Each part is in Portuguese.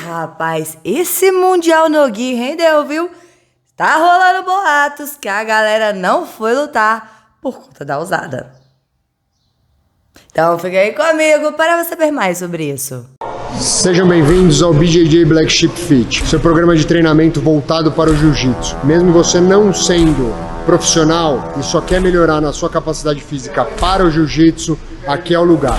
rapaz, esse Mundial no Gi rendeu, viu? Tá rolando boatos que a galera não foi lutar por conta da usada. Então fica aí comigo para saber mais sobre isso. Sejam bem-vindos ao BJJ Black Sheep Fit, seu programa de treinamento voltado para o jiu-jitsu. Mesmo você não sendo profissional e só quer melhorar na sua capacidade física para o jiu-jitsu, aqui é o lugar.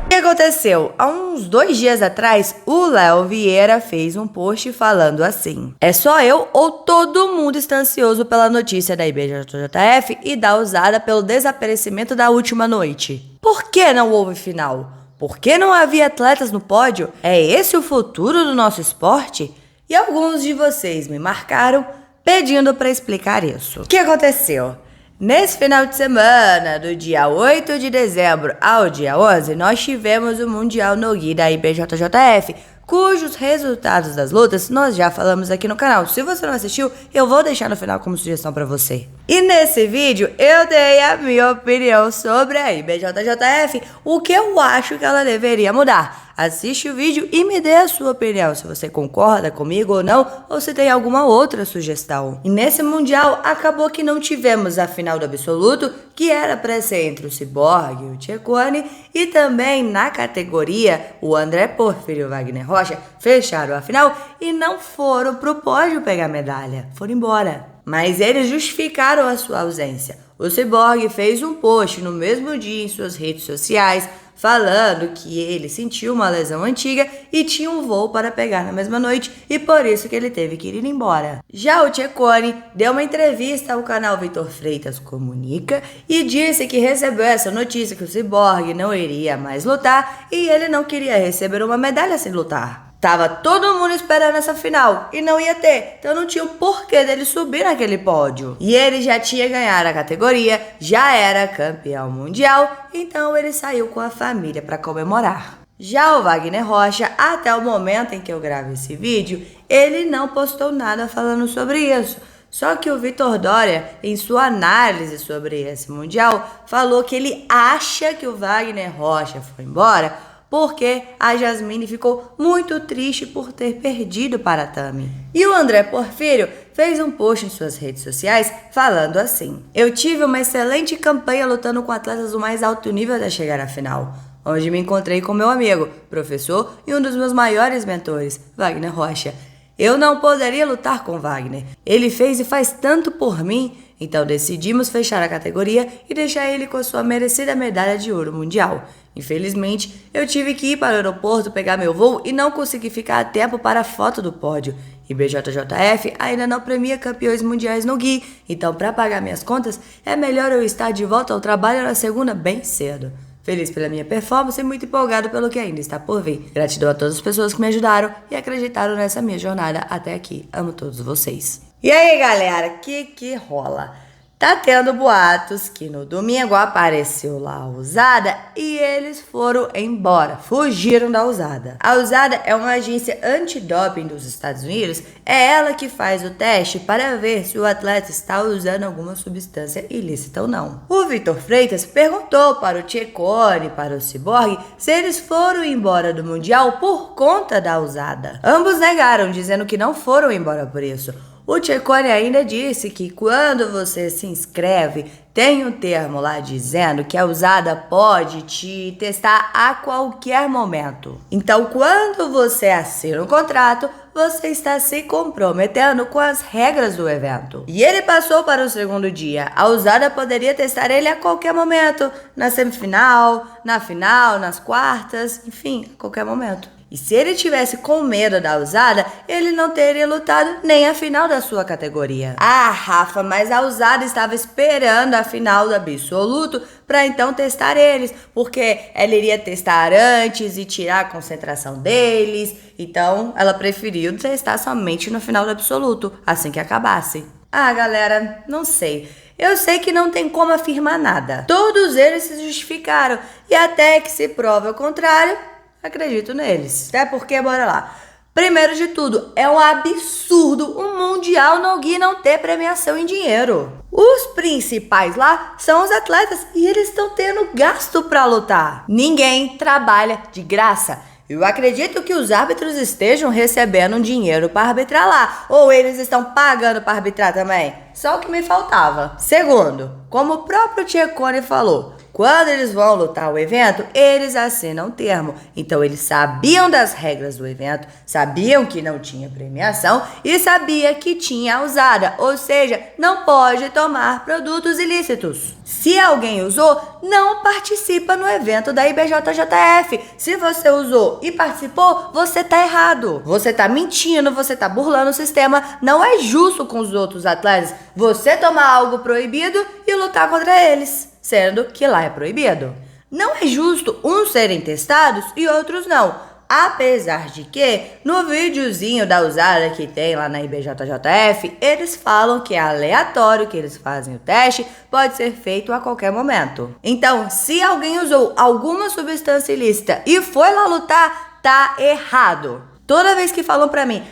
O que aconteceu? Há uns 2 dias atrás, o Léo Vieira fez um post falando assim: é só eu ou todo mundo está ansioso pela notícia da IBJJF e da usada pelo desaparecimento da última noite? Por que não houve final? Por que não havia atletas no pódio? É esse o futuro do nosso esporte? E alguns de vocês me marcaram pedindo para explicar isso. O que aconteceu? Nesse final de semana, do dia 8 de dezembro ao dia 11, nós tivemos o Mundial no Gi da IBJJF, cujos resultados das lutas nós já falamos aqui no canal. Se você não assistiu, eu vou deixar no final como sugestão para você. E nesse vídeo eu dei a minha opinião sobre a IBJJF, o que eu acho que ela deveria mudar. Assiste o vídeo e me dê a sua opinião, se você concorda comigo ou não, ou se tem alguma outra sugestão. E nesse Mundial, acabou que não tivemos a final do absoluto, que era para ser entre o Cyborg e o Ciccone, e também na categoria, o André Porfírio e o Wagner Rocha fecharam a final e não foram pro pódio pegar medalha, foram embora. Mas eles justificaram a sua ausência. O Cyborg fez um post no mesmo dia em suas redes sociais, falando que ele sentiu uma lesão antiga e tinha um voo para pegar na mesma noite e por isso que ele teve que ir embora. Já o Ciccone deu uma entrevista ao canal Vitor Freitas Comunica e disse que recebeu essa notícia que o Cyborg não iria mais lutar e ele não queria receber uma medalha sem lutar. Tava todo mundo esperando essa final e não ia ter, então não tinha o porquê dele subir naquele pódio. E ele já tinha ganhado a categoria, já era campeão mundial, então ele saiu com a família para comemorar. Já o Wagner Rocha, até o momento em que eu gravo esse vídeo, ele não postou nada falando sobre isso. Só que o Vitor Dória, em sua análise sobre esse mundial, falou que ele acha que o Wagner Rocha foi embora porque a Jasmine ficou muito triste por ter perdido para a Tami. E o André Porfírio fez um post em suas redes sociais falando assim: eu tive uma excelente campanha lutando com atletas do mais alto nível até chegar à final, onde me encontrei com meu amigo, professor e um dos meus maiores mentores, Wagner Rocha. Eu não poderia lutar com Wagner. Ele fez e faz tanto por mim, então decidimos fechar a categoria e deixar ele com a sua merecida medalha de ouro mundial. Infelizmente, eu tive que ir para o aeroporto pegar meu voo e não consegui ficar a tempo para a foto do pódio. IBJJF ainda não premia campeões mundiais no Gi, então para pagar minhas contas, é melhor eu estar de volta ao trabalho na segunda bem cedo. Feliz pela minha performance e muito empolgado pelo que ainda está por vir. Gratidão a todas as pessoas que me ajudaram e acreditaram nessa minha jornada até aqui. Amo todos vocês. E aí, galera, que rola? Tá tendo boatos que no domingo apareceu lá a usada e eles foram embora, fugiram da usada. A usada é uma agência antidoping dos Estados Unidos, é ela que faz o teste para ver se o atleta está usando alguma substância ilícita ou não. O Vitor Freitas perguntou para o Ciccone e para o Cyborg se eles foram embora do Mundial por conta da usada. Ambos negaram, dizendo que não foram embora por isso. O Ciccone ainda disse que quando você se inscreve, tem um termo lá dizendo que a usada pode te testar a qualquer momento. Então, quando você assina o contrato, você está se comprometendo com as regras do evento. E ele passou para o segundo dia. A usada poderia testar ele a qualquer momento, na semifinal, na final, nas quartas, enfim, a qualquer momento. E se ele tivesse com medo da usada, ele não teria lutado nem a final da sua categoria. Ah, Rafa, mas a usada estava esperando a final do absoluto para então testar eles, porque ela iria testar antes e tirar a concentração deles. Então, ela preferiu testar somente no final do absoluto, assim que acabasse. Ah, galera, não sei. Eu sei que não tem como afirmar nada. Todos eles se justificaram e até que se prove o contrário, acredito neles. Até porque, bora lá. Primeiro de tudo, é um absurdo um Mundial no Gi não ter premiação em dinheiro. Os principais lá são os atletas e eles estão tendo gasto para lutar. Ninguém trabalha de graça. Eu acredito que os árbitros estejam recebendo um dinheiro para arbitrar lá, ou eles estão pagando para arbitrar também. Só o que me faltava. Segundo, como o próprio Cecconi falou, quando eles vão lutar o evento, eles assinam termo. Então eles sabiam das regras do evento, sabiam que não tinha premiação e sabia que tinha a usada, ou seja, não pode tomar produtos ilícitos. Se alguém usou, não participa no evento da IBJJF. Se você usou e participou, você tá errado. Você tá mentindo, você tá burlando o sistema. Não é justo com os outros atletas você tomar algo proibido e lutar contra eles, sendo que lá é proibido. Não é justo uns serem testados e outros não. Apesar de que, no videozinho da usada que tem lá na IBJJF, eles falam que é aleatório, que eles fazem o teste, pode ser feito a qualquer momento. Então, se alguém usou alguma substância ilícita e foi lá lutar, tá errado. Toda vez que falam pra mim,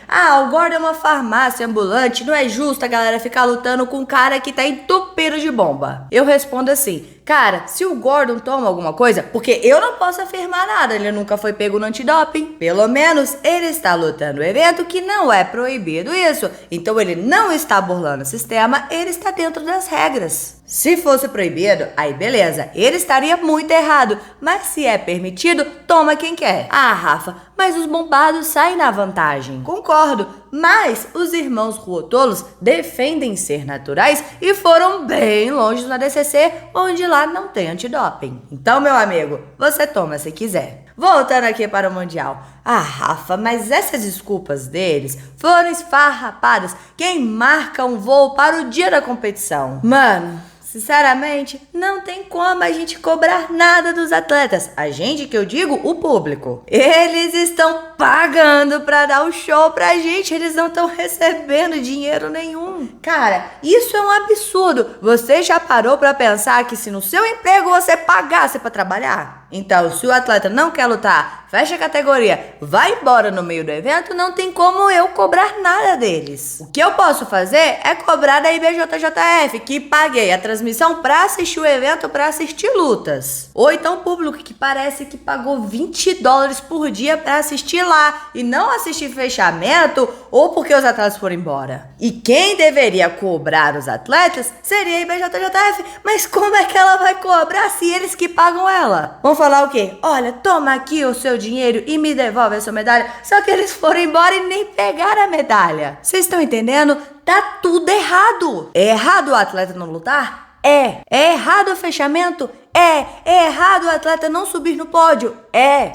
o Gordon é uma farmácia ambulante, não é justo a galera ficar lutando com um cara que tá entupido de bomba. Eu respondo assim, cara, se o Gordon toma alguma coisa, porque eu não posso afirmar nada, ele nunca foi pego no antidoping. Pelo menos ele está lutando o evento que não é proibido isso. Então ele não está burlando o sistema, ele está dentro das regras. Se fosse proibido, aí beleza, ele estaria muito errado. Mas se é permitido, toma quem quer. Rafa, mas os bombados saem na vantagem. Concordo, mas os irmãos Ruotolos defendem ser naturais e foram bem longe na DCC, onde lá não tem antidoping. Então, meu amigo, você toma se quiser. Voltando aqui para o Mundial. Rafa, mas essas desculpas deles foram esfarrapadas. Quem marca um voo para o dia da competição? Mano, sinceramente, não tem como a gente cobrar nada dos atletas. A gente, que eu digo, o público. Eles estão pagando pra dar o show pra gente. Eles não estão recebendo dinheiro nenhum. Cara, isso é um absurdo. Você já parou pra pensar que se no seu emprego você pagasse pra trabalhar? Então, se o atleta não quer lutar, fecha a categoria, vai embora no meio do evento, não tem como eu cobrar nada deles. O que eu posso fazer é cobrar da IBJJF, que paguei a transmissão pra assistir o evento, pra assistir lutas. Ou então o público que parece que pagou $20 por dia pra assistir lá e não assistir fechamento ou porque os atletas foram embora. E quem deveria cobrar os atletas seria a IBJJF, mas como é que ela vai cobrar se eles que pagam ela? Vão falar o quê? Olha, toma aqui o seu dinheiro e me devolve a sua medalha. Só que eles foram embora e nem pegaram a medalha. Vocês estão entendendo? Tá tudo errado. É errado o atleta não lutar? É. É errado o fechamento? É errado o atleta não subir no pódio?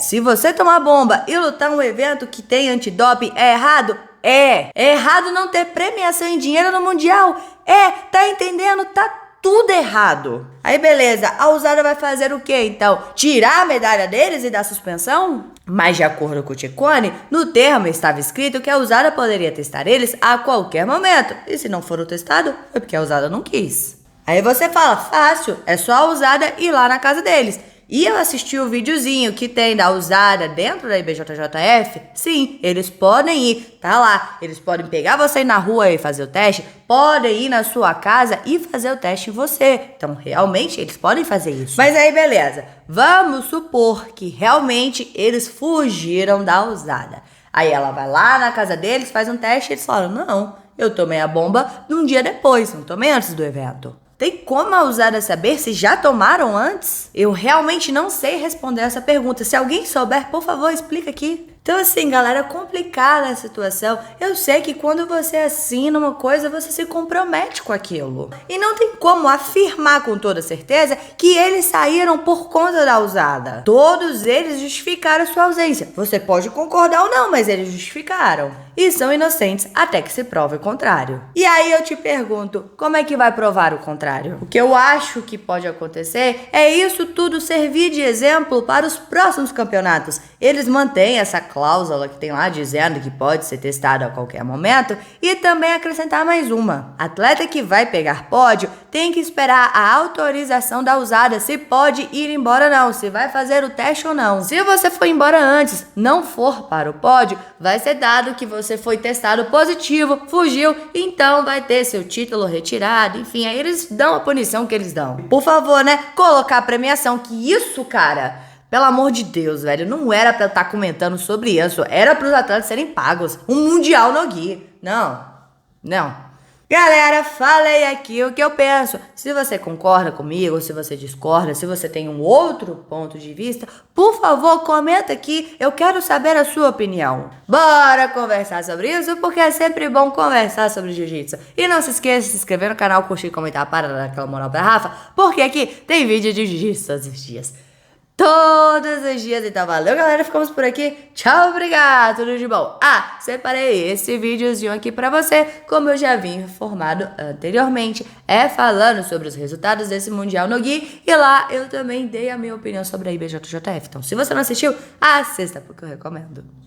Se você tomar bomba e lutar um evento que tem antidoping, é errado? É errado não ter premiação em dinheiro no Mundial? Tá entendendo? Tá tudo errado. Aí beleza, a usada vai fazer o quê então? Tirar a medalha deles e dar suspensão? Mas de acordo com o Cecconi, no termo estava escrito que a usada poderia testar eles a qualquer momento. E se não foram testados, foi porque a usada não quis. Aí você fala, fácil, é só a usada ir lá na casa deles. E eu assisti o videozinho que tem da usada dentro da IBJJF. Sim, eles podem ir, tá lá. Eles podem pegar você na rua e fazer o teste, podem ir na sua casa e fazer o teste em você. Então, realmente, eles podem fazer isso. Mas aí, beleza. Vamos supor que realmente eles fugiram da usada. Aí ela vai lá na casa deles, faz um teste e eles falam, não, eu tomei a bomba um dia depois, não tomei antes do evento. Tem como a usada saber se já tomaram antes? Eu realmente não sei responder essa pergunta. Se alguém souber, por favor, explica aqui. Então assim, galera, é complicada a situação. Eu sei que quando você assina uma coisa, você se compromete com aquilo. E não tem como afirmar com toda certeza que eles saíram por conta da usada. Todos eles justificaram sua ausência. Você pode concordar ou não, mas eles justificaram. E são inocentes até que se prove o contrário. E aí eu te pergunto, como é que vai provar o contrário? O que eu acho que pode acontecer é isso tudo servir de exemplo para os próximos campeonatos. Eles mantêm essa cláusula que tem lá dizendo que pode ser testado a qualquer momento e também acrescentar mais uma. Atleta que vai pegar pódio tem que esperar a autorização da usada se pode ir embora ou não, se vai fazer o teste ou não. Se você for embora antes, não for para o pódio, vai ser dado que você foi testado positivo, fugiu, então vai ter seu título retirado, enfim, aí eles dão a punição que eles dão. Por favor, né, colocar a premiação, que isso, cara, Pelo amor de Deus, velho. Não era pra eu estar comentando sobre isso. Era pros atletas serem pagos. Um mundial no Gui. Não. Galera, falei aqui o que eu penso. Se você concorda comigo, se você discorda, se você tem um outro ponto de vista, por favor, comenta aqui. Eu quero saber a sua opinião. Bora conversar sobre isso, porque é sempre bom conversar sobre jiu-jitsu. E não se esqueça de se inscrever no canal, curtir, comentar, para dar aquela moral pra Rafa, porque aqui tem vídeo de jiu-jitsu todos os dias. Todos os dias, então valeu galera, ficamos por aqui, tchau, obrigado, tudo de bom. Separei esse videozinho aqui pra você, como eu já havia informado anteriormente, falando sobre os resultados desse Mundial no Gui, e lá eu também dei a minha opinião sobre a IBJJF, então se você não assistiu, assista porque eu recomendo.